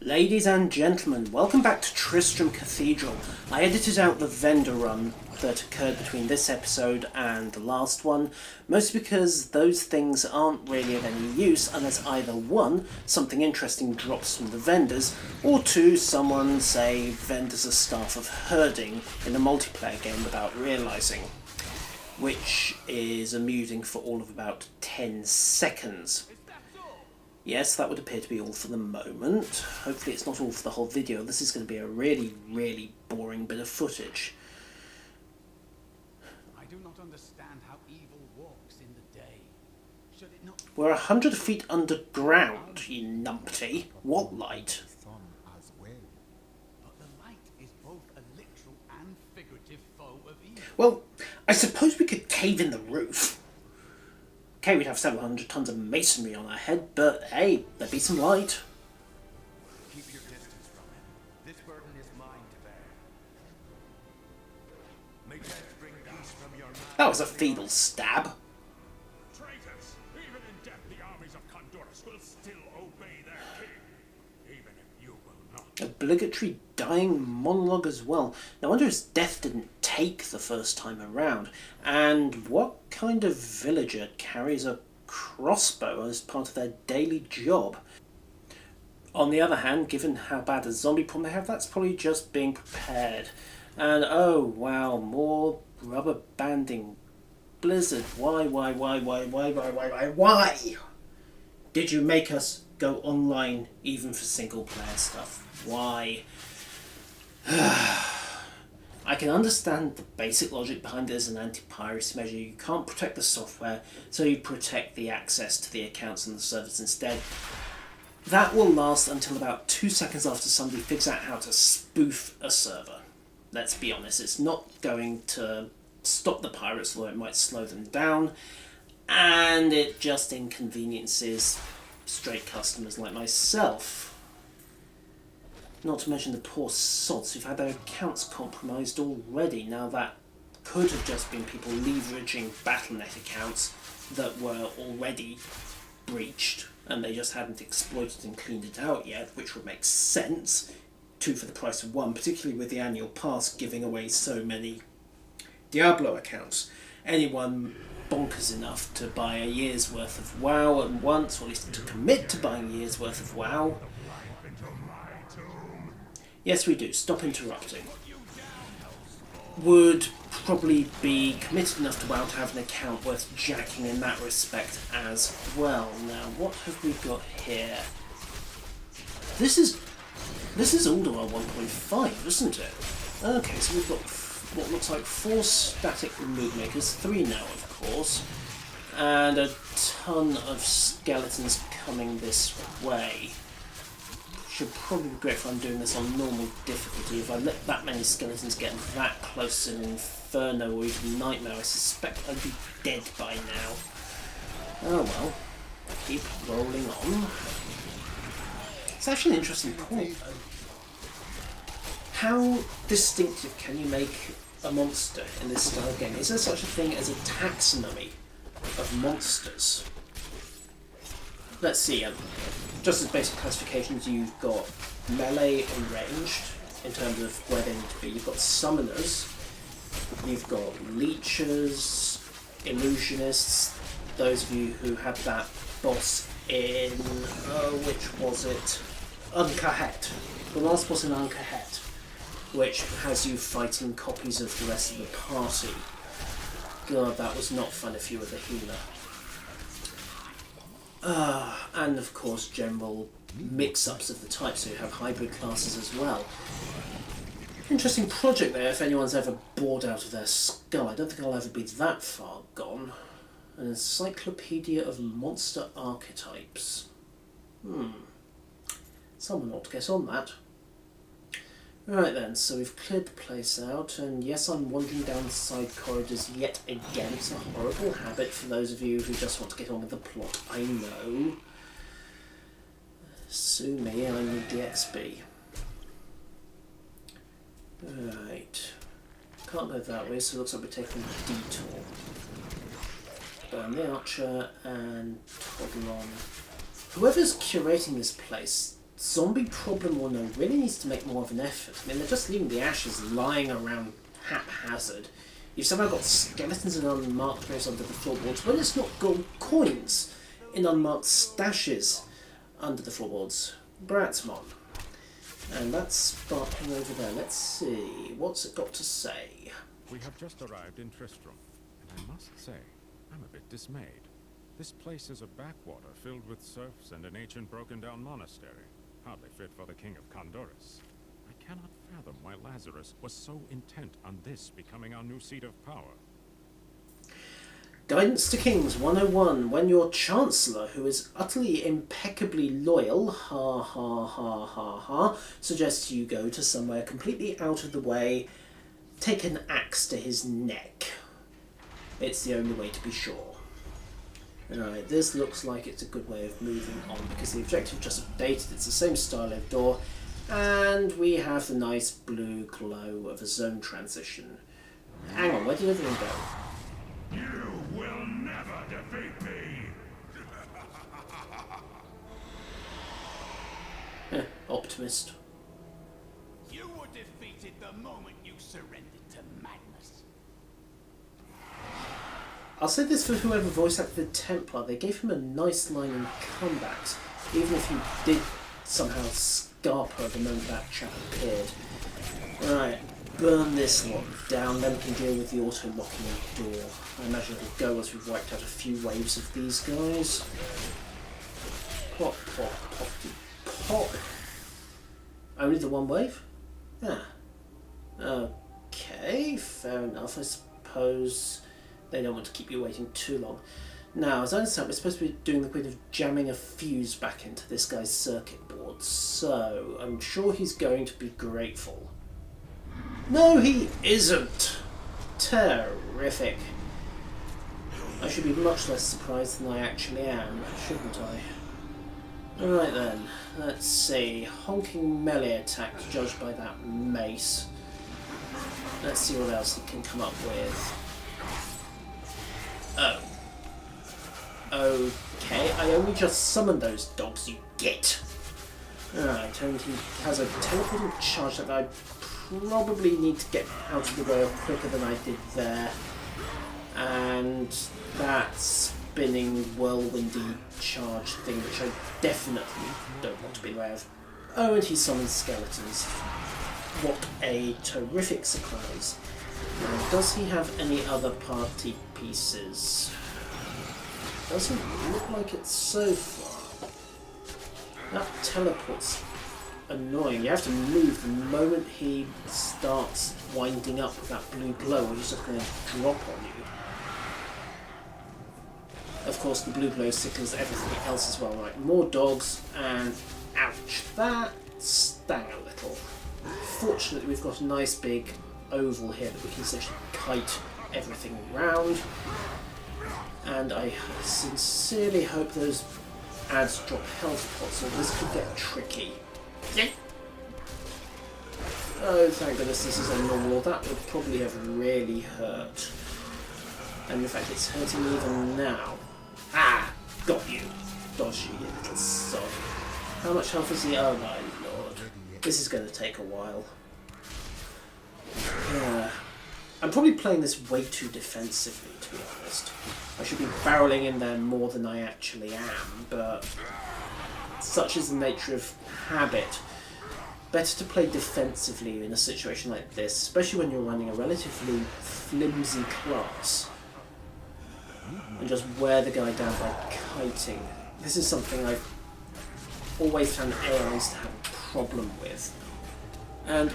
Ladies and gentlemen, welcome back to Tristram Cathedral. I edited out the vendor run that occurred between this episode and the last one, mostly because those things aren't really of any use unless either one, something interesting drops from the vendors, or two, someone, say, vendors a staff of herding in a multiplayer game without realising, which is amusing for all of about 10 seconds. Yes, that would appear to be all for the moment. Hopefully it's not all for the whole video. This is going to be a really, really boring bit of footage. I do not understand how evil walks in the day. Should it not... We're 100 feet underground, you numpty. What light? But the light is both a literal and figurative foe of evil. Well, I suppose we could cave in the roof. Okay, we'd have several hundred tons of masonry on our head, but hey, there'd be some light. Keep your distance from it. This burden is mine to bear. May death bring peace from your mind. That was a feeble stab. Traitors! Even in death, the armies of Condorus will still obey their king, even if you will not. Obligatory dying monologue as well. No wonder his death didn't take the first time around. And what kind of villager carries a crossbow as part of their daily job? On the other hand, given how bad a zombie problem they have, that's probably just being prepared. And oh wow, more rubber banding. Blizzard, why did you make us go online even for single player stuff? Why? I can understand the basic logic behind it as an anti-piracy measure. You can't protect the software, so you protect the access to the accounts and the servers instead. That will last until about 2 seconds after somebody figures out how to spoof a server. Let's be honest, it's not going to stop the pirates, although it might slow them down, and it just inconveniences straight customers like myself. Not to mention the poor sods who've had their accounts compromised already. Now that could have just been people leveraging Battle.net accounts that were already breached and they just hadn't exploited and cleaned it out yet, which would make sense. 2 for the price of 1, particularly with the annual pass giving away so many Diablo accounts. Anyone bonkers enough to buy a year's worth of WoW at once, or at least to commit to buying a year's worth of WoW. Yes, we do. Stop interrupting. Would probably be committed enough to WoW to have an account worth jacking in that respect as well. Now, what have we got here? This is Alderaan 1.5, isn't it? Okay, so we've got what looks like 4 static mood makers, 3 now, of course, and a ton of skeletons coming this way. Should probably be great if I'm doing this on normal difficulty. If I let that many skeletons get that close to an inferno or even nightmare, I suspect I'd be dead by now. Oh well, keep rolling on. It's actually an interesting point. How distinctive can you make a monster in this style of game? Is there such a thing as a taxonomy of monsters? Let's see. Just as basic classifications, you've got melee and ranged in terms of where they need to be. You've got summoners, you've got leechers, illusionists, those of you who had that boss in, which was it? Uncahet. The last boss in Uncahet, which has you fighting copies of the rest of the party. God, that was not fun if you were the healer. And of course general mix-ups of the type, so you have hybrid classes as well. Interesting project there if anyone's ever bored out of their skull. I don't think I'll ever be that far gone. An encyclopedia of monster archetypes. Someone ought to get on that. Right then, so we've cleared the place out, and yes, I'm wandering down the side corridors yet again. It's a horrible habit for those of you who just want to get on with the plot, I know. Sue me, I need the XP. Right. Can't go that way, so it looks like we're taking a detour. Burn the archer and toddle on. Whoever's curating this place zombie problem or no really needs to make more of an effort. I mean, they're just leaving the ashes lying around haphazard. You've somehow got skeletons and unmarked graves under the floorboards, but it's not gold coins in unmarked stashes under the floorboards. Bratsmon. And that's sparkling over there. Let's see. What's it got to say? We have just arrived in Tristram, and I must say, I'm a bit dismayed. This place is a backwater filled with serfs and an ancient broken-down monastery, hardly fit for the king of Condorus. I cannot fathom why Lazarus was so intent on this becoming our new seat of power. Guidance to Kings 101. When your Chancellor, who is utterly impeccably loyal, ha ha ha ha ha, suggests you go to somewhere completely out of the way, take an axe to his neck. It's the only way to be sure. Alright, this looks like it's a good way of moving on because the objective just updated. It's the same style of door, and we have the nice blue glow of a zone transition. Hang on, where did everyone go? You will never defeat me! Optimist. You were defeated the moment you surrendered to madness. I'll say this for whoever voice acted the Templar, they gave him a nice line in combat, even if he did somehow scarper the moment that chap appeared. Right, burn this lot down, then we can deal with the auto-locking door. I imagine it'll go as we've wiped out a few waves of these guys. Pop, pop, pop, pop. Only the one wave? Yeah. Okay, fair enough. I suppose they don't want to keep you waiting too long. Now, as I understand, we're supposed to be doing the quid of jamming a fuse back into this guy's circuit board, so I'm sure he's going to be grateful. No, he isn't! Terrific. I should be much less surprised than I actually am, shouldn't I? Alright then, let's see. Honking melee attack judged by that mace. Let's see what else he can come up with. Oh. Okay, I only just summoned those dogs, you git! Alright, and he has a teleporting charge that I probably need to get out of the way quicker than I did there. And that spinning whirlwindy charge thing, which I definitely don't want to be aware of. Oh, and he summons skeletons. What a terrific surprise. Now, does he have any other party pieces? Doesn't look like it so far. That teleport's annoying. You have to move the moment he starts winding up with that blue glow, or he's just going to drop on you. Of course, the blue glow sickles everything else as well. Right, more dogs, and ouch, that stung a little. Fortunately, we've got a nice big oval here that we can essentially kite everything around. And I sincerely hope those ads drop health pots, or this could get tricky. Oh, thank goodness this is a normal. That would probably have really hurt. And in fact, it's hurting even now. Ah! Got you! Dodgy little sod. How much health is he? Oh my lord. This is going to take a while. I'm probably playing this way too defensively, to be honest. I should be barreling in there more than I actually am, but such is the nature of habit. Better to play defensively in a situation like this, especially when you're running a relatively flimsy class, and just wear the guy down by kiting. This is something I've always found AIs to have a problem with. And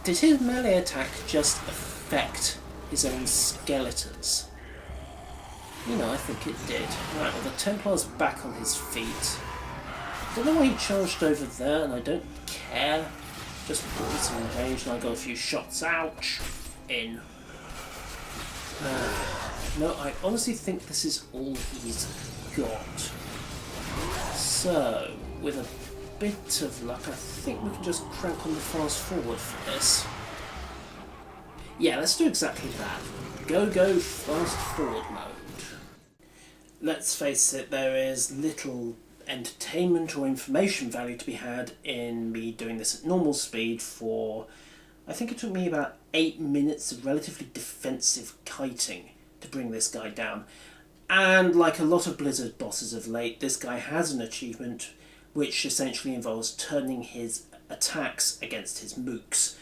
did his melee attack just affect his own skeletons? You know, I think it did. Right, well, the Templar's back on his feet. Don't know why he charged over there, and I don't care. Just put this in range, and I got a few shots. Ouch! In. No, I honestly think this is all he's got. So, with a bit of luck, I think we can just crank on the fast forward for this. Yeah, let's do exactly that. Go fast forward mode. Let's face it, there is little entertainment or information value to be had in me doing this at normal speed for, I think it took me about 8 minutes of relatively defensive kiting to bring this guy down. And like a lot of Blizzard bosses of late, this guy has an achievement which essentially involves turning his attacks against his mooks.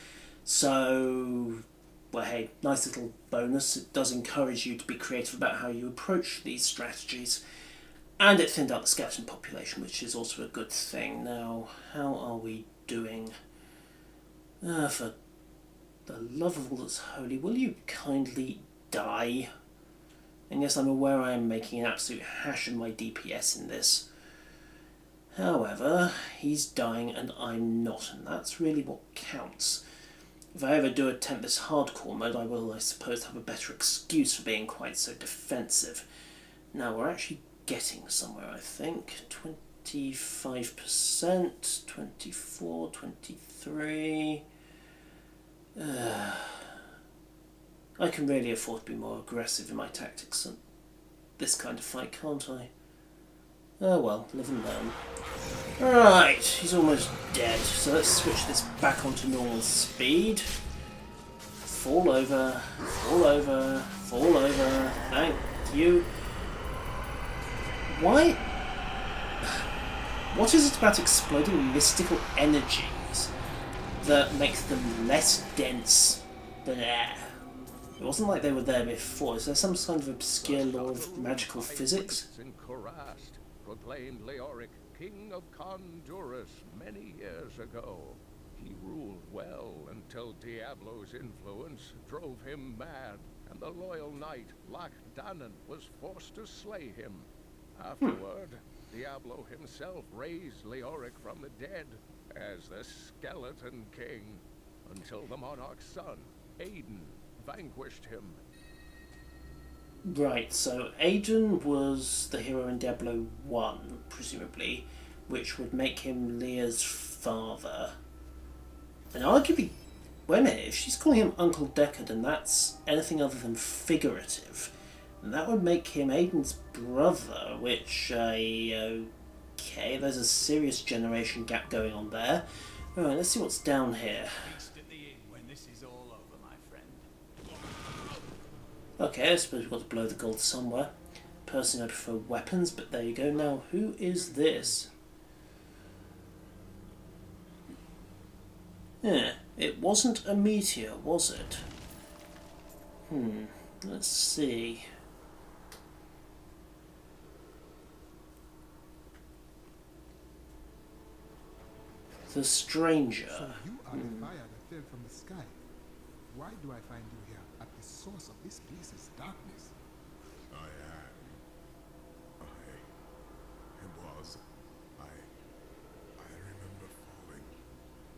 So, well, hey, nice little bonus. It does encourage you to be creative about how you approach these strategies. And it thinned out the skeleton population, which is also a good thing. Now, how are we doing? For the love of all that's holy, will you kindly die? And yes, I'm aware I am making an absolute hash of my DPS in this. However, he's dying and I'm not, and that's really what counts. If I ever do attempt this hardcore mode, I will, I suppose, have a better excuse for being quite so defensive. Now, we're actually getting somewhere, I think. 25%, 24, 23... I can really afford to be more aggressive in my tactics in this kind of fight, can't I? Oh well, live and learn. Right, he's almost dead, so let's switch this back onto normal speed. Fall over, fall over, fall over, thank you. Why? What is it about exploding mystical energies that makes them less dense than air? It wasn't like they were there before. Is there some kind of obscure law of magical physics? Proclaimed Leoric King of Condurus many years ago. He ruled well until Diablo's influence drove him mad, and the loyal knight Lac Danan was forced to slay him. Afterward, Diablo himself raised Leoric from the dead as the Skeleton King, until the monarch's son, Aiden, vanquished him. Right, so Aiden was the hero in Diablo 1, presumably, which would make him Leah's father. And arguably, wait a minute, if she's calling him Uncle Deckard and that's anything other than figurative, that would make him Aiden's brother, which, okay, there's a serious generation gap going on there. Alright, let's see what's down here. Okay, I suppose we've got to blow the gold somewhere. Personally, I prefer weapons, but there you go. Now, who is this? Yeah, it wasn't a meteor, was it? Let's see. The Stranger. So you are the fire that fell from the sky. Why do I find you here at the source of this place's darkness? I remember falling.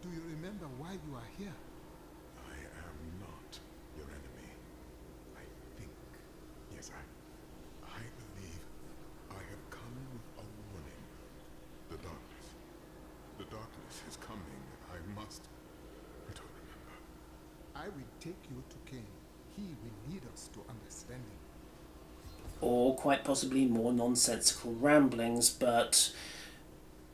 Do you remember why you are here? I am not your enemy. I think, yes, I believe I have come with a warning. The darkness is coming. I must, I don't remember. I will take you to Cain. He will lead us to understanding. Or quite possibly more nonsensical ramblings, but,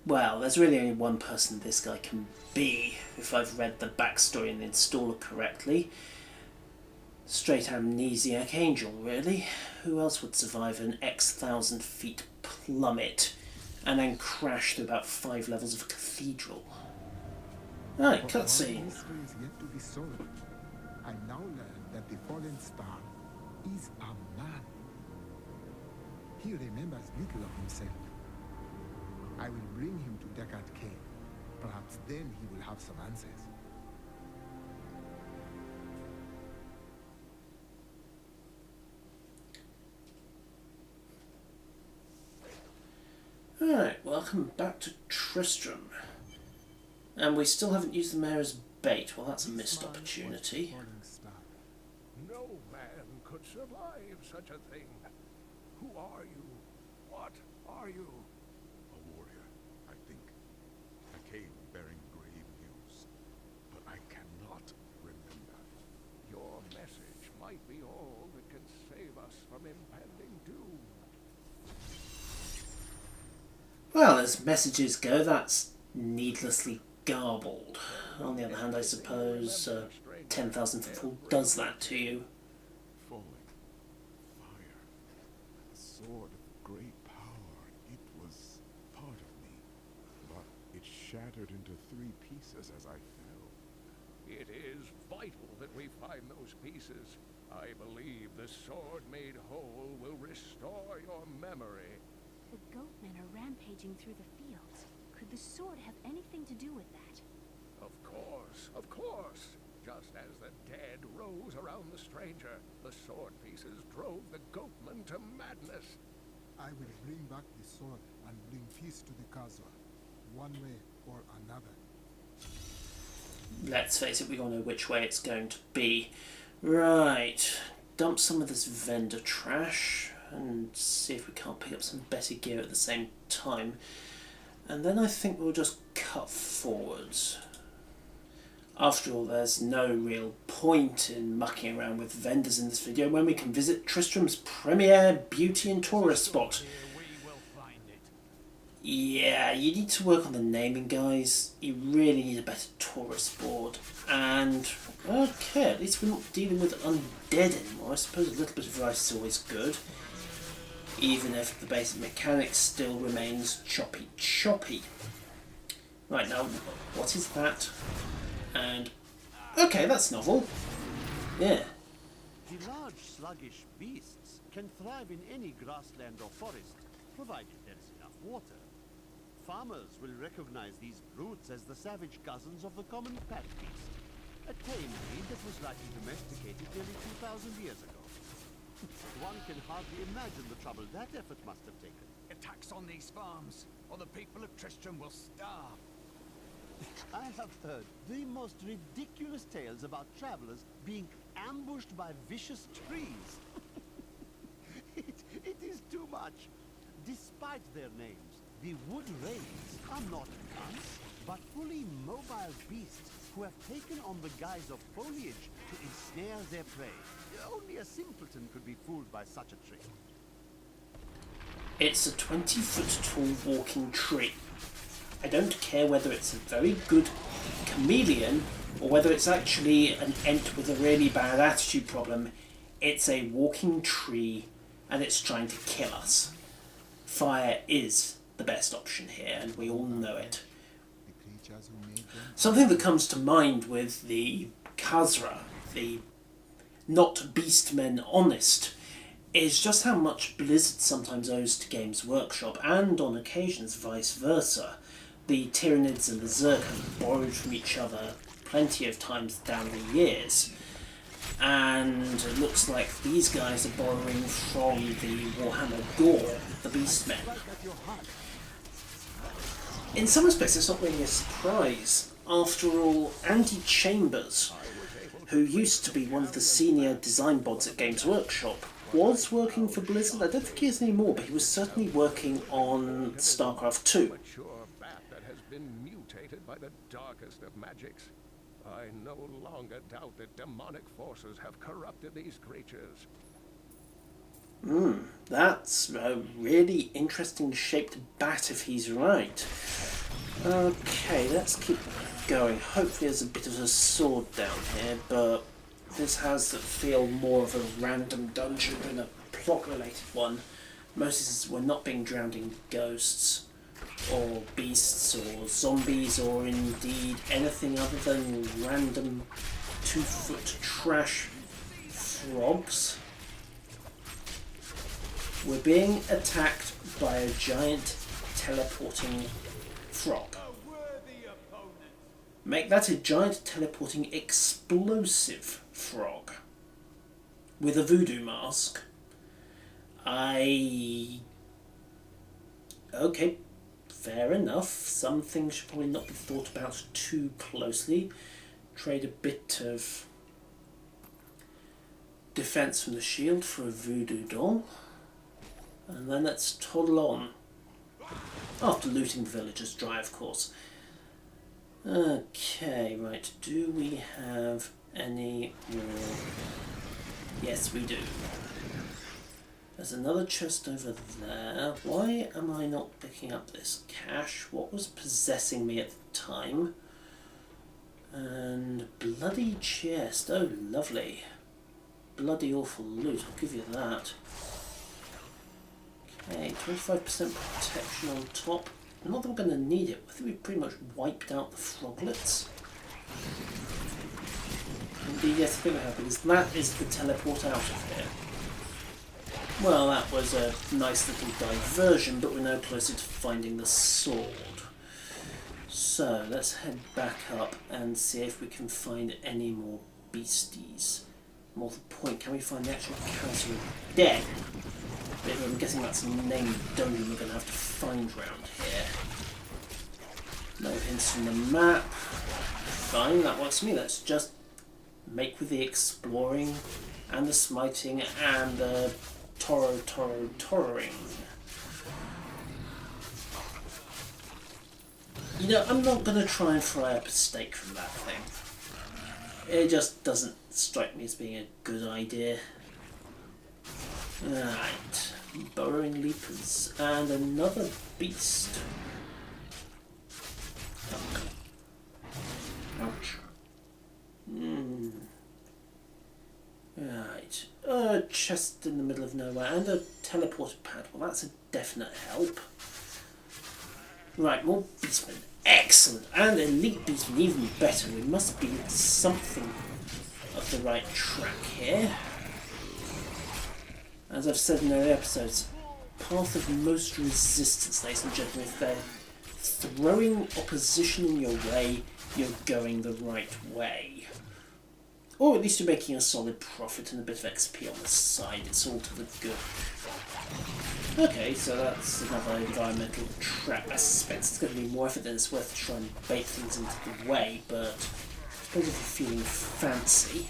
well, there's really only one person this guy can be, if I've read the backstory in the installer correctly. Straight amnesiac angel, really. Who else would survive an X thousand feet plummet and then crash through about 5 levels of a cathedral? Right, cutscene. Mystery is yet to be solved. I now learn that the fallen star is a man. He remembers little of himself. I will bring him to Deckard Cain. Perhaps then he will have some answers. Alright, welcome back to Tristram. And we still haven't used the mayor as bait. Well, that's a missed opportunity. No man could survive such a thing. Who are you? What are you? A warrior, I think. I came bearing grave news, but I cannot remember. Your message might be all that can save us from impending doom. Well, as messages go, that's needlessly garbled. On the other hand, I suppose 10,000 footfall does that to you. Falling. Fire. A sword of great power. It was part of me. But it shattered into 3 pieces as I fell. It is vital that we find those pieces. I believe the sword made whole will restore your memory. The goatmen are rampaging through the fields. Could the sword have anything to do with that? Of course, of course. Just as the dead rose around the stranger, the sword pieces drove the goatmen to madness. I will bring back the sword and bring peace to the Khazra, one way or another. Let's face it, we all know which way it's going to be. Right, dump some of this vendor trash and see if we can't pick up some better gear at the same time. And then I think we'll just cut forwards. After all, there's no real point in mucking around with vendors in this video when we can visit Tristram's premier beauty and tourist spot. Yeah, you need to work on the naming, guys. You really need a better tourist board. And, okay, at least we're not dealing with undead anymore. I suppose a little bit of variety is always good. Even if the basic mechanics still remains choppy. Right, now, what is that? And, okay, that's novel. Yeah. The large, sluggish beasts can thrive in any grassland or forest, provided there is enough water. Farmers will recognize these brutes as the savage cousins of the common pack beast, a tame breed that was likely domesticated nearly 2,000 years ago. One can hardly imagine the trouble that effort must have taken. Attacks on these farms, or the people of Tristram will starve. I have heard the most ridiculous tales about travelers being ambushed by vicious trees. It is too much. Despite their names, the wood wraiths are not ants, but fully mobile beasts who have taken on the guise of foliage to ensnare their prey. Only a simpleton could be fooled by such a trick. It's a 20-foot tall walking tree. I don't care whether it's a very good chameleon or whether it's actually an ent with a really bad attitude problem. It's a walking tree and it's trying to kill us. Fire is the best option here, and we all know it. The creatures who made them. Something that comes to mind with the Khazra, the not beastmen honest, is just how much Blizzard sometimes owes to Games Workshop, and on occasions vice versa. The Tyranids and the Zerg have borrowed from each other plenty of times down the years, and it looks like these guys are borrowing from the Warhammer Gore, the Beastmen. In some respects it's not really a surprise. After all, Andy Chambers, who used to be one of the senior design bods at Games Workshop, was working for Blizzard. I don't think he is anymore, but he was certainly working on StarCraft 2. Mature bat that has been mutated by the darkest of magics. I no longer doubt that demonic forces have corrupted these creatures. That's a really interesting shaped bat if he's right. Okay, let's keep going. Hopefully there's a bit of a sword down here, but this has the feel more of a random dungeon than a plot-related one. Most we're not being drowned in ghosts, or beasts, or zombies, or indeed anything other than random 2-foot trash frogs. We're being attacked by a giant teleporting frog. Make that a giant teleporting explosive frog with a voodoo mask. Okay, fair enough. Some things should probably not be thought about too closely. Trade a bit of defense from the shield for a voodoo doll. And then let's toddle on. After looting the villagers dry, of course. Okay, right. Do we have any more? Yes, we do. There's another chest over there. Why am I not picking up this cash? What was possessing me at the time? And bloody chest. Oh, lovely. Bloody awful loot. I'll give you that. Okay, 25% protection on top. Not that we're going to need it. I think we pretty much wiped out the froglets. Indeed, yes, I think we have, because that is the teleport out of here. Well, that was a nice little diversion, but we're now closer to finding the sword. So, let's head back up and see if we can find any more beasties. More to the point, can we find the actual Council of Dead? I'm guessing that's a name dungeon we're going to have to find round here. No hints from the map. Fine, that works for me. Let's just make with the exploring and the smiting and the toroing. You know, I'm not going to try and fry up a steak from that thing. It just doesn't strike me as being a good idea. Right, burrowing leapers and another beast. Ouch. Right, a chest in the middle of nowhere and a teleporter pad. Well, that's a definite help. Right, more beastmen. Excellent, and elite beastmen even better. We must be something of the right track here. As I've said in earlier episodes, path of most resistance, ladies and gentlemen. If they're throwing opposition in your way, you're going the right way. Or at least you're making a solid profit and a bit of XP on the side. It's all to the good. Okay, so that's another environmental trap. I suspect it's going to be more effort than it's worth to try and bait things into the way, but I suppose if you're feeling fancy.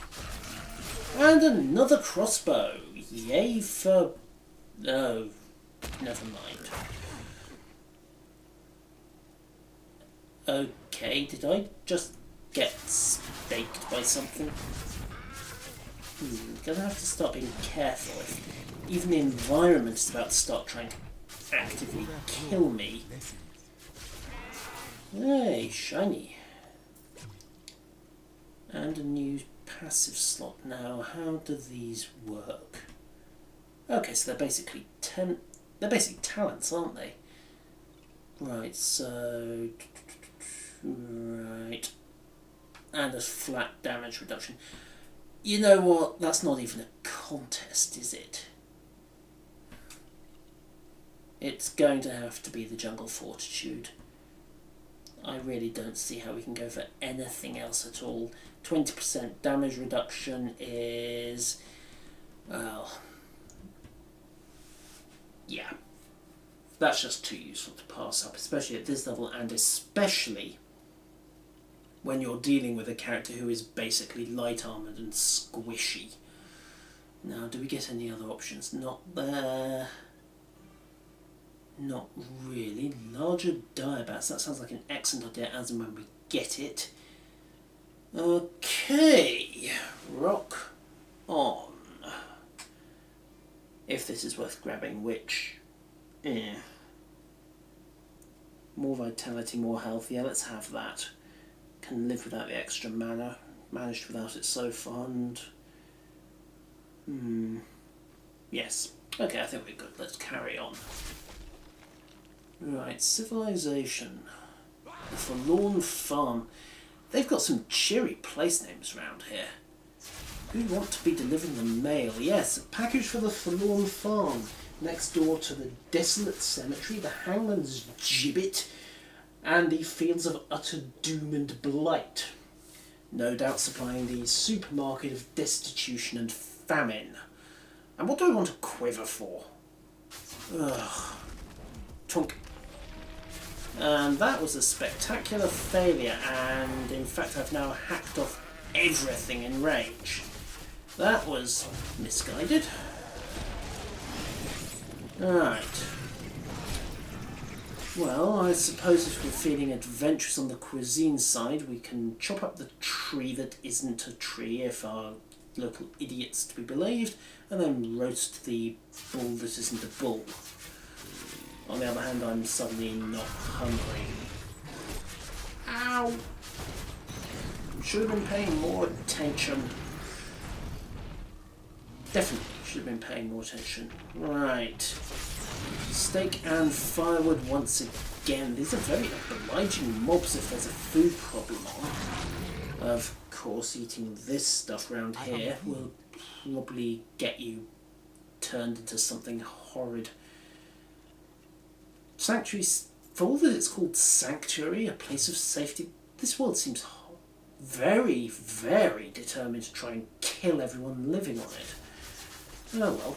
And another crossbow. Yay for... Oh, never mind. Okay, did I just get staked by something? Gonna have to start being careful if even the environment is about to start trying to actively kill me. Hey, shiny. And a new passive slot now. How do these work? Okay, so they're basically talents, aren't they? Right, so... Right. And a flat damage reduction. You know what? That's not even a contest, is it? It's going to have to be the Jungle Fortitude. I really don't see how we can go for anything else at all. 20% damage reduction is... well... yeah. That's just too useful to pass up, especially at this level, and especially when you're dealing with a character who is basically light armoured and squishy. Now, do we get any other options? Not there. Not really. Larger diabats. That sounds like an excellent idea as and when we get it. Okay. Rock on. If this is worth grabbing, which... yeah. More vitality, more health. Yeah, let's have that. Can live without the extra mana. Managed without it so far, and... yes. Okay, I think we're good. Let's carry on. Right, civilization. The Forlorn Farm. They've got some cheery place names around here. Who'd want to be delivering the mail? Yes, a package for the Forlorn Farm. Next door to the Desolate Cemetery, the Hangman's Gibbet, and the Fields of Utter Doom and Blight. No doubt supplying the supermarket of destitution and famine. And what do I want to quiver for? Ugh. Tunk. And that was a spectacular failure, and in fact I've now hacked off everything in range. That was misguided. Alright. Well, I suppose if we're feeling adventurous on the cuisine side, we can chop up the tree that isn't a tree if our local idiots to be believed, and then roast the bull that isn't a bull. On the other hand, I'm suddenly not hungry. Ow! Should have been paying more attention. Definitely should have been paying more attention. Right. Steak and firewood once again. These are very obliging mobs if there's a food problem on. Of course, eating this stuff around here will probably get you turned into something horrid. Sanctuary, for all that it's called Sanctuary, a place of safety, this world seems very, very determined to try and kill everyone living on it. Oh well.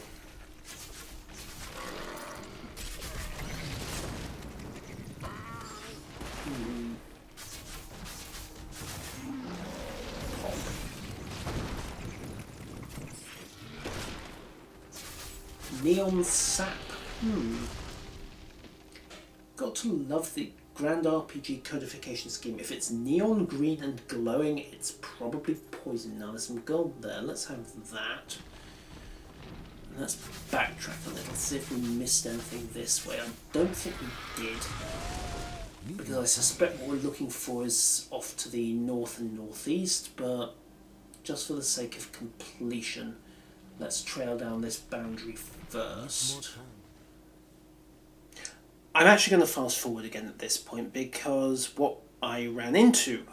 Neon sap. Got to love the grand RPG codification scheme. If it's neon green and glowing, it's probably poison. Now there's some gold there. Let's have that. And let's backtrack a little, see if we missed anything this way. I don't think we did, because I suspect what we're looking for is off to the north and northeast, but just for the sake of completion, let's trail down this boundary first. I'm actually going to fast forward again at this point, because what I ran into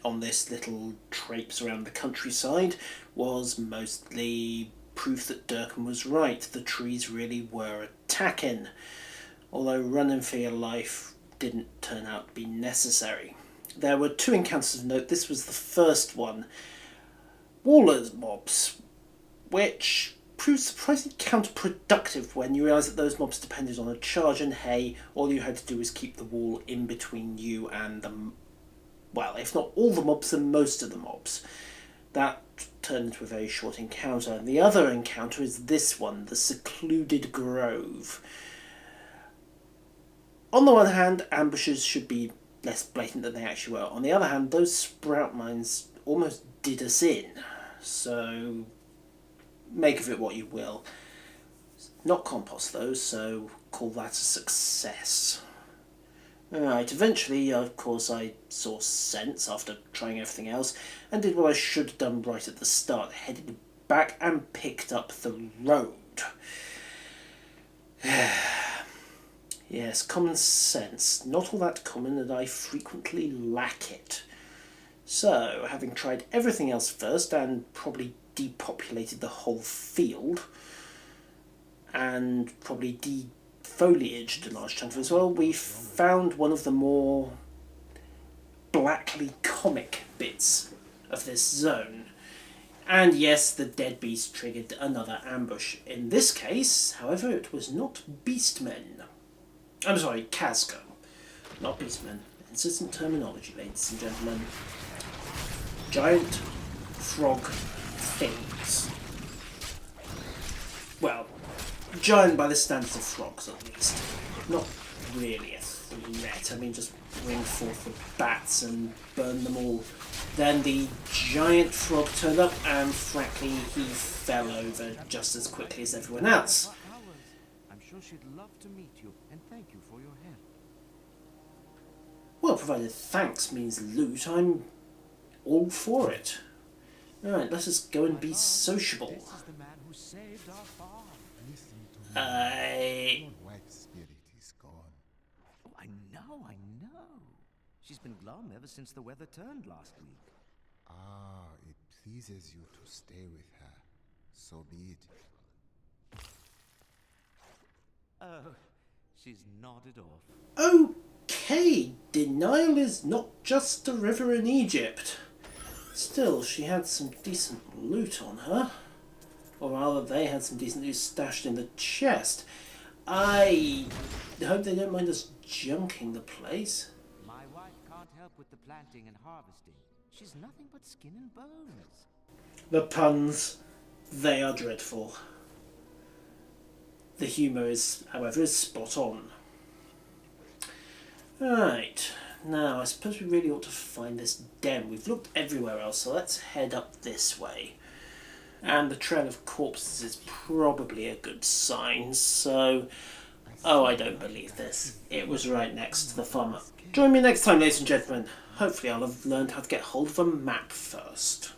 on this little traipse around the countryside was mostly proof that Durkin was right. The trees really were attacking, although running for your life didn't turn out to be necessary. There were two encounters of note. This was the first one. Waller's mobs, which proved surprisingly counterproductive when you realise that those mobs depended on a charge, and hey, all you had to do was keep the wall in between you and them. Well, if not all the mobs, then most of the mobs. That turned into a very short encounter. And the other encounter is this one, the secluded grove. On the one hand, ambushes should be less blatant than they actually were. On the other hand, those sprout mines almost did us in. So make of it what you will. Not compost those, so call that a success. Alright, eventually, of course, I saw sense after trying everything else, and did what I should have done right at the start, headed back and picked up the road. Yes, common sense. Not all that common, and I frequently lack it. So, having tried everything else first, and probably depopulated the whole field, and probably defoliaged a large chunk of it as well, we found one of the more blackly comic bits of this zone. And yes, the dead beast triggered another ambush. In this case, however, it was not beastmen. I'm sorry, Casco. Not beastmen. Insistent terminology, ladies and gentlemen. Giant frog things. Well, giant by the standards of frogs, at least. Not really a threat. I mean, just bring forth the bats and burn them all. Then the giant frog turned up, and frankly, he fell over just as quickly as everyone else. I'm sure she'd love to meet you, and thank you for your help. Well, provided thanks means loot, I'm all for it. Alright, let us go and be sociable. This is the man who saved our farm. Listen to me. Your wife's spirit is gone. Oh, I know. She's been glum ever since the weather turned last week. Ah, it pleases you to stay with her. So be it. Oh, she's nodded off. Okay, denial is not just a river in Egypt. Still, she had some decent loot on her. Or rather, they had some decent loot stashed in the chest. I hope they don't mind us junking the place. My wife can't help with the planting and harvesting. She's nothing but skin and bones. The puns, they are dreadful. The humour is, however, is spot on. Right, now I suppose we really ought to find this den. We've looked everywhere else, so let's head up this way. and the trail of corpses is probably a good sign, so... Oh, I don't believe this. It was right next to the farmer. Join me next time, ladies and gentlemen. Hopefully I'll have learned how to get hold of a map first.